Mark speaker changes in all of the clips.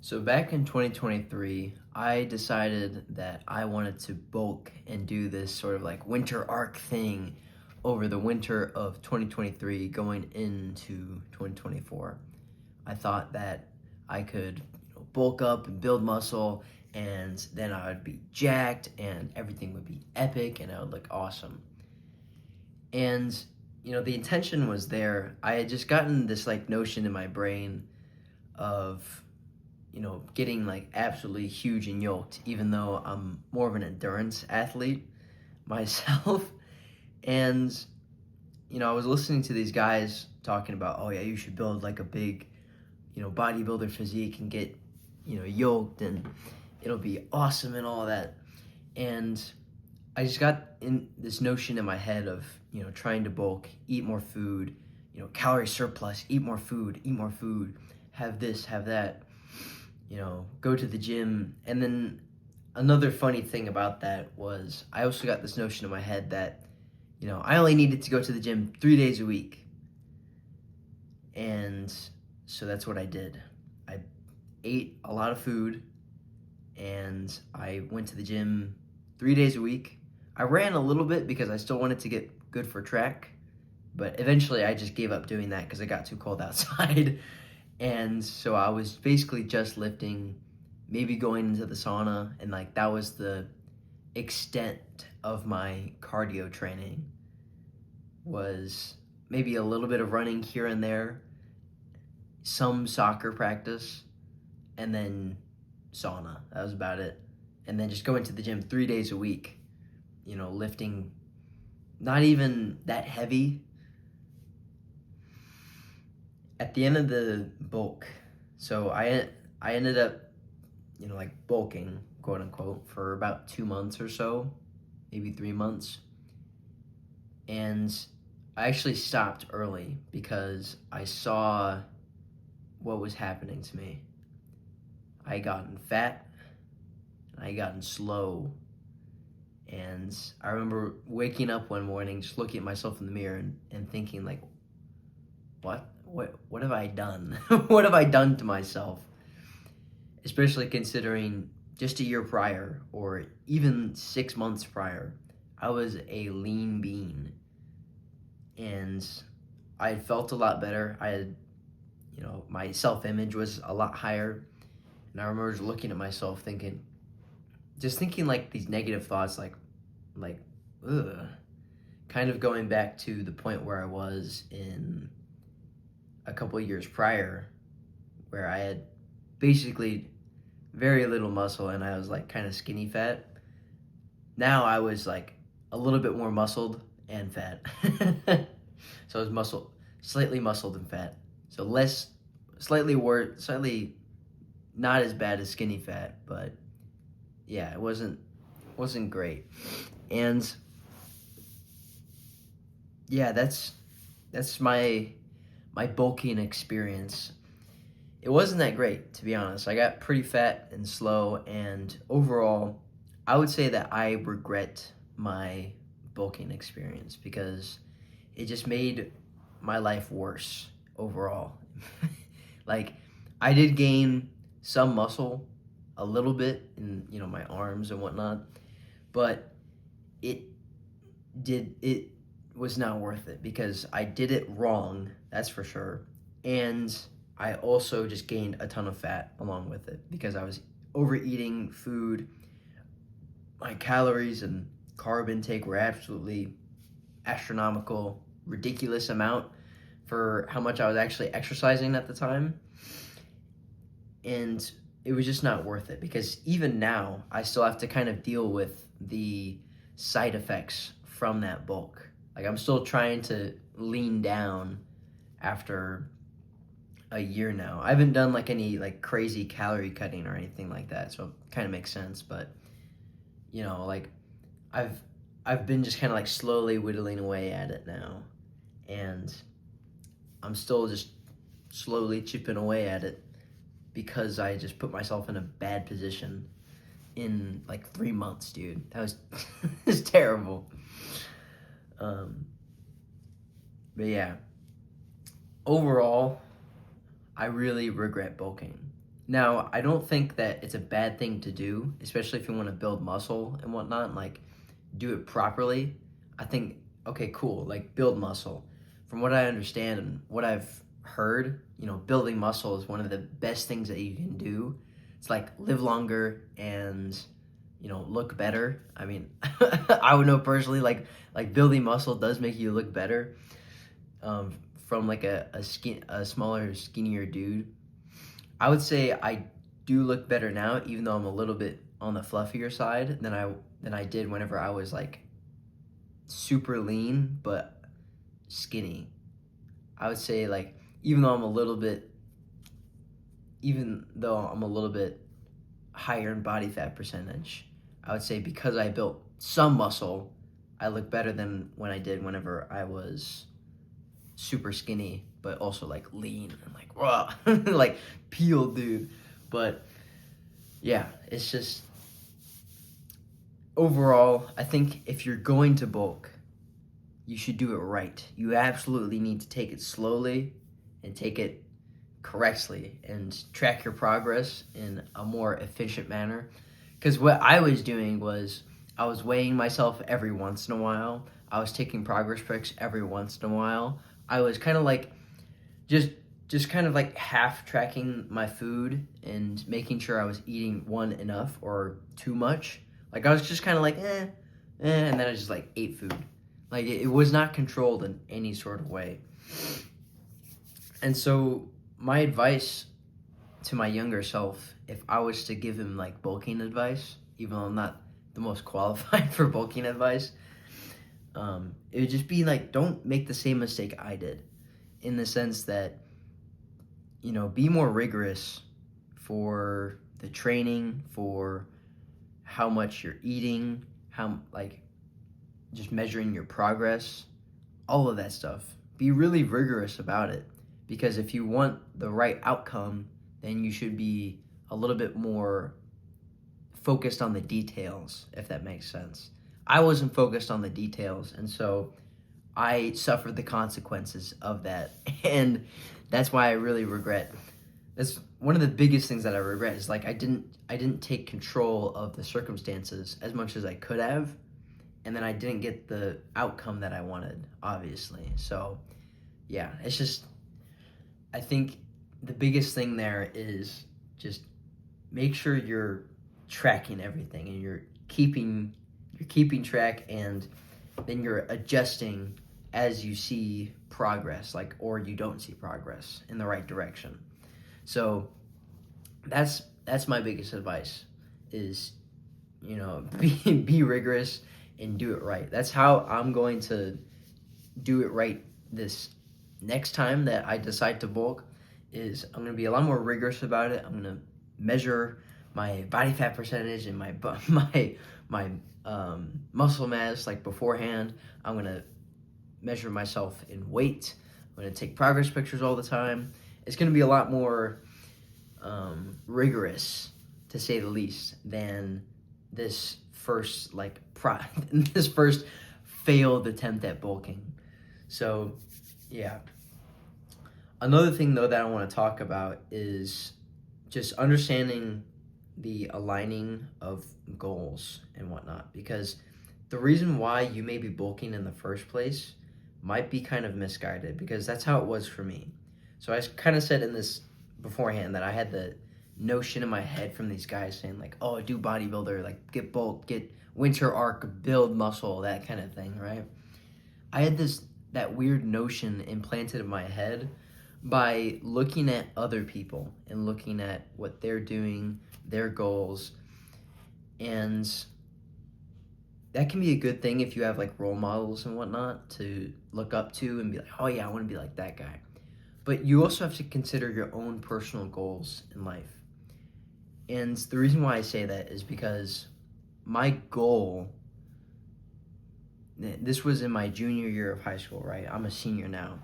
Speaker 1: So back in 2023, I decided that I wanted to bulk and do this sort of like winter arc thing over the winter of 2023 going into 2024. I thought that I could bulk up and build muscle, and then I would be jacked and everything would be epic and I would look awesome. And the intention was there. I had just gotten this like notion in my brain of getting like absolutely huge and yoked, even though I'm more of an endurance athlete myself. And, I was listening to these guys talking about, oh yeah, you should build like a big, bodybuilder physique and get, yoked and it'll be awesome and all that. And I just got in this notion in my head of, trying to bulk, eat more food, calorie surplus, eat more food, have this, have that, go to the gym. And then another funny thing about that was I also got this notion in my head that, I only needed to go to the gym 3 days a week. And so that's what I did. I ate a lot of food and I went to the gym 3 days a week. I ran a little bit because I still wanted to get good for track, but eventually I just gave up doing that because it got too cold outside. And so I was basically just lifting, maybe going into the sauna, and like that was the extent of my cardio training. Was maybe a little bit of running here and there, some soccer practice, and then sauna. That was about it. And then just going to the gym 3 days a week, lifting not even that heavy. At the end of the bulk, so I ended up, like bulking, quote unquote, for about 2 months or so, maybe 3 months. And I actually stopped early because I saw what was happening to me. I had gotten fat, I had gotten slow, and I remember waking up one morning, just looking at myself in the mirror and thinking like, what have I done? What have I done to myself? Especially considering just a year prior, or even 6 months prior, I was a lean bean. And I had felt a lot better. I had, my self-image was a lot higher. And I remember just looking at myself thinking like these negative thoughts, like, ugh. Kind of going back to the point where I was in a couple of years prior, where I had basically very little muscle and I was like kind of skinny fat. Now I was like a little bit more muscled and fat. So I was slightly muscled and fat. So slightly not as bad as skinny fat, but yeah, it wasn't great. And yeah, that's my bulking experience. It wasn't that great, to be honest. I got pretty fat and slow, and overall, I would say that I regret my bulking experience because it just made my life worse overall. Like, I did gain some muscle, a little bit in, my arms and whatnot, but it it was not worth it because I did it wrong, that's for sure. And I also just gained a ton of fat along with it because I was overeating food. My calories and carb intake were absolutely astronomical, ridiculous amount for how much I was actually exercising at the time. And it was just not worth it because even now I still have to kind of deal with the side effects from that bulk. Like, I'm still trying to lean down after a year now. I haven't done like any like crazy calorie cutting or anything like that, so it kind of makes sense. But like I've I've been just kind of like slowly whittling away at it now, and I'm still just slowly chipping away at it because I just put myself in a bad position in like 3 months, dude. That was it was terrible. Um, but yeah, overall, I really regret bulking. Now, I don't think that it's a bad thing to do, especially if you want to build muscle and whatnot, and, like, do it properly. I think, okay, cool, like, build muscle. From what I understand and what I've heard, building muscle is one of the best things that you can do. It's like live longer and, look better. I mean, I would know personally, like building muscle does make you look better. From like a smaller, skinnier dude. I would say I do look better now, even though I'm a little bit on the fluffier side than I did whenever I was like super lean but skinny. I would say like even though I'm a little bit higher in body fat percentage, I would say because I built some muscle, I look better than when I did whenever I was super skinny, but also like lean and like raw, like peeled, dude. But yeah, it's just overall, I think if you're going to bulk, you should do it right. You absolutely need to take it slowly and take it correctly and track your progress in a more efficient manner. Because what I was doing was I was weighing myself every once in a while. I was taking progress pics every once in a while. I was kind of like just kind of like half tracking my food and making sure I was eating one enough or too much. Like I was just kind of like and then I just like ate food. Like it was not controlled in any sort of way. And so my advice to my younger self, if I was to give him like bulking advice, even though I'm not the most qualified for bulking advice, it would just be like, don't make the same mistake I did, in the sense that, be more rigorous for the training, for how much you're eating, how, like, just measuring your progress, all of that stuff. Be really rigorous about it, because if you want the right outcome, then you should be a little bit more focused on the details, if that makes sense. I wasn't focused on the details, and so I suffered the consequences of that. And that's why I really regret. That's one of the biggest things that I regret is like I didn't take control of the circumstances as much as I could have, and then I didn't get the outcome that I wanted, obviously. So, yeah, it's just I think the biggest thing there is just make sure you're tracking everything and you're keeping track, and then you're adjusting as you see progress, like, or you don't see progress in the right direction. So that's my biggest advice is, be rigorous and do it right. That's how I'm going to do it right this next time that I decide to bulk. Is I'm going to be a lot more rigorous about it. I'm going to measure my body fat percentage and my muscle mass like beforehand. I'm going to measure myself in weight. I'm going to take progress pictures all the time. It's going to be a lot more rigorous, to say the least, than this first this first failed attempt at bulking. So, yeah. Another thing, though, that I want to talk about is just understanding the aligning of goals and whatnot, because the reason why you may be bulking in the first place might be kind of misguided, because that's how it was for me. So I kind of said in this beforehand that I had the notion in my head from these guys saying like, oh, do bodybuilder, like get bulk, get winter arc, build muscle, that kind of thing, right? I had that weird notion implanted in my head by looking at other people and looking at what they're doing, their goals. And that can be a good thing if you have like role models and whatnot to look up to and be like, oh yeah, I want to be like that guy. But you also have to consider your own personal goals in life. And the reason why I say that is because my goal, this was in my junior year of high school, right? I'm a senior now.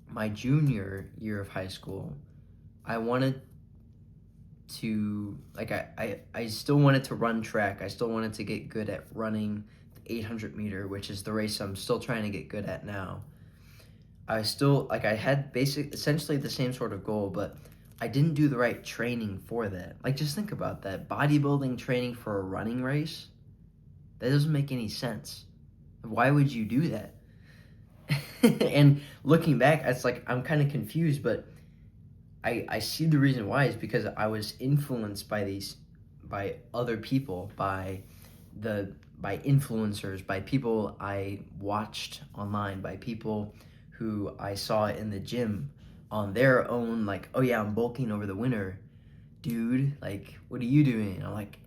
Speaker 1: My junior year of high school, I wanted to, like, I still wanted to run track. I still wanted to get good at running the 800 meter, which is the race I'm still trying to get good at now. I still, like, I had essentially the same sort of goal, but I didn't do the right training for that. Like, just think about that. Bodybuilding training for a running race? That doesn't make any sense. Why would you do that? And looking back, it's like I'm kind of confused, but I see the reason why is because I was influenced by other people, by influencers, by people I watched online, by people who I saw in the gym on their own, like, oh yeah, I'm bulking over the winter, dude, like, what are you doing? I'm like,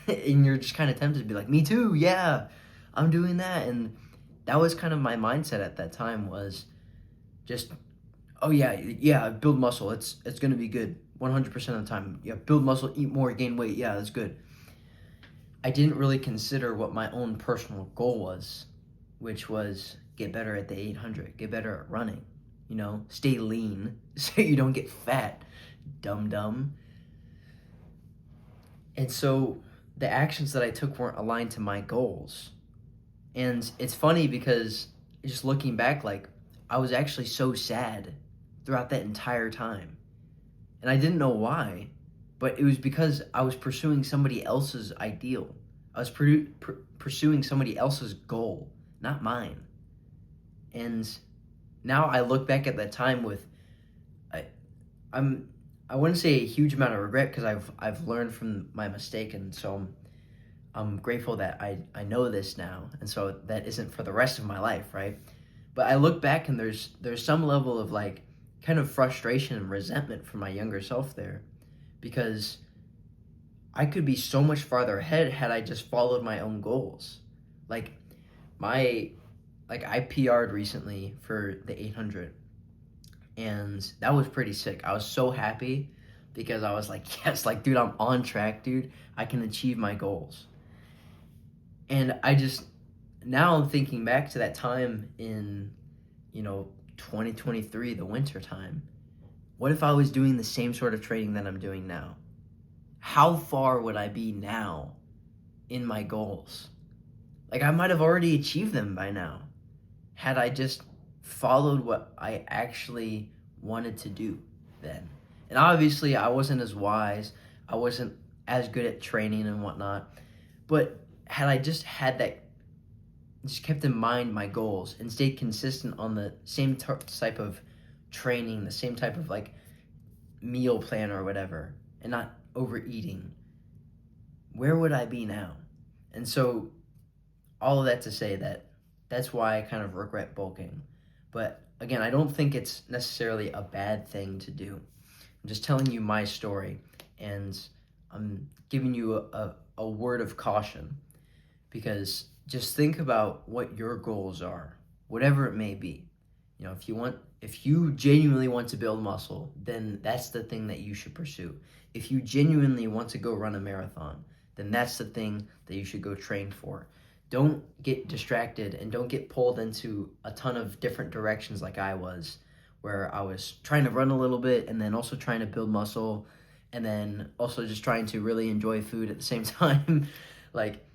Speaker 1: and you're just kind of tempted to be like, me too, yeah, I'm doing that. And that was kind of my mindset at that time, was just, oh yeah, build muscle, it's gonna be good 100% of the time. Yeah, build muscle, eat more, gain weight, yeah, that's good. I didn't really consider what my own personal goal was, which was get better at the 800, get better at running, stay lean so you don't get fat, dumb. And so the actions that I took weren't aligned to my goals. And it's funny because just looking back, like, I was actually so sad throughout that entire time. And I didn't know why, but it was because I was pursuing somebody else's ideal. I was pursuing somebody else's goal, not mine. And now I look back at that time with, I, I wouldn't say a huge amount of regret, because I've learned from my mistake, and so I'm grateful that I know this now, and so that isn't for the rest of my life, right? But I look back and there's some level of, like, kind of frustration and resentment from my younger self there, because I could be so much farther ahead had I just followed my own goals. Like, I PR'd recently for the 800, and that was pretty sick. I was so happy because I was like, yes, like, dude, I'm on track, dude. I can achieve my goals. And now I'm thinking back to that time in, 2023, the winter time. What if I was doing the same sort of training that I'm doing now? How far would I be now in my goals? Like, I might have already achieved them by now had I just followed what I actually wanted to do then. And obviously, I wasn't as wise. I wasn't as good at training and whatnot. But had I just had that, just kept in mind my goals and stayed consistent on the same type of training, the same type of, like, meal plan or whatever, and not overeating, where would I be now? And so all of that to say that that's why I kind of regret bulking. But again, I don't think it's necessarily a bad thing to do. I'm just telling you my story, and I'm giving you a word of caution, because just think about what your goals are, whatever it may be. If you genuinely want to build muscle, then that's the thing that you should pursue. If you genuinely want to go run a marathon, then that's the thing that you should go train for. Don't get distracted and don't get pulled into a ton of different directions like I was, where I was trying to run a little bit and then also trying to build muscle and then also just trying to really enjoy food at the same time. Like,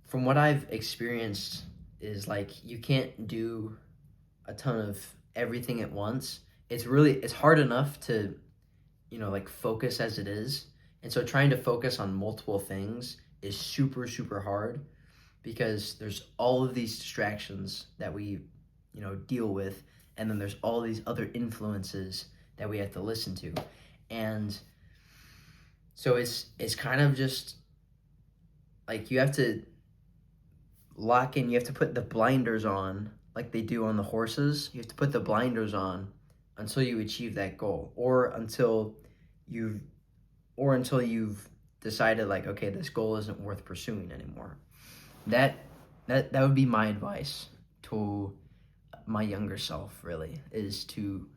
Speaker 1: from what I've experienced is, like, you can't do a ton of everything at once. It's hard enough to, like, focus as it is. And so trying to focus on multiple things is super, super hard, because there's all of these distractions that we, deal with. And then there's all these other influences that we have to listen to. And so it's kind of just like, you have to lock in, you have to put the blinders on like they do on the horses. You have to put the blinders on until you achieve that goal, or until you've decided, like, okay, this goal isn't worth pursuing anymore. That would be my advice to my younger self, really, is to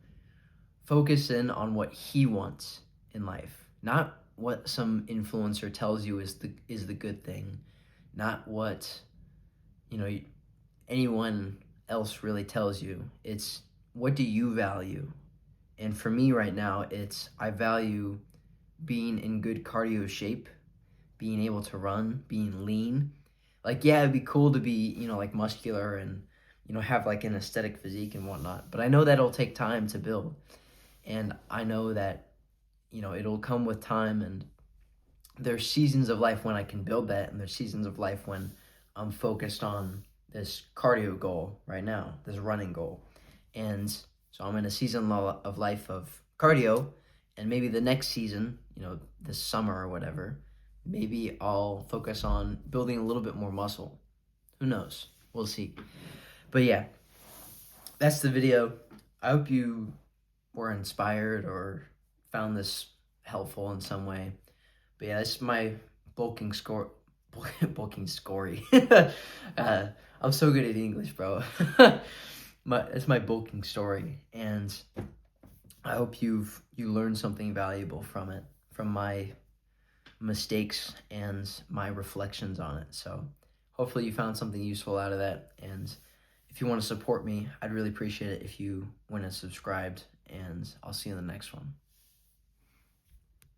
Speaker 1: focus in on what he wants in life, not what some influencer tells you is the good thing, not what anyone else really tells you. It's, what do you value? And for me right now, I value being in good cardio shape, being able to run, being lean. Like, yeah, it'd be cool to be, like, muscular and, have, like, an aesthetic physique and whatnot. But I know that'll take time to build. And I know that, it'll come with time, and there's seasons of life when I can build that, and there's seasons of life when I'm focused on this cardio goal right now, this running goal. And so I'm in a season of life of cardio, and maybe the next season, this summer or whatever, maybe I'll focus on building a little bit more muscle. Who knows? We'll see. But yeah, that's the video. I hope you were inspired or found this helpful in some way. But yeah, this is my bulking score. Bulking story. I'm so good at English, bro. It's my bulking story, and I hope you learned something valuable from it, from my mistakes and my reflections on it. So hopefully you found something useful out of that. And if you want to support me, I'd really appreciate it if you went and subscribed. And I'll see you in the next one.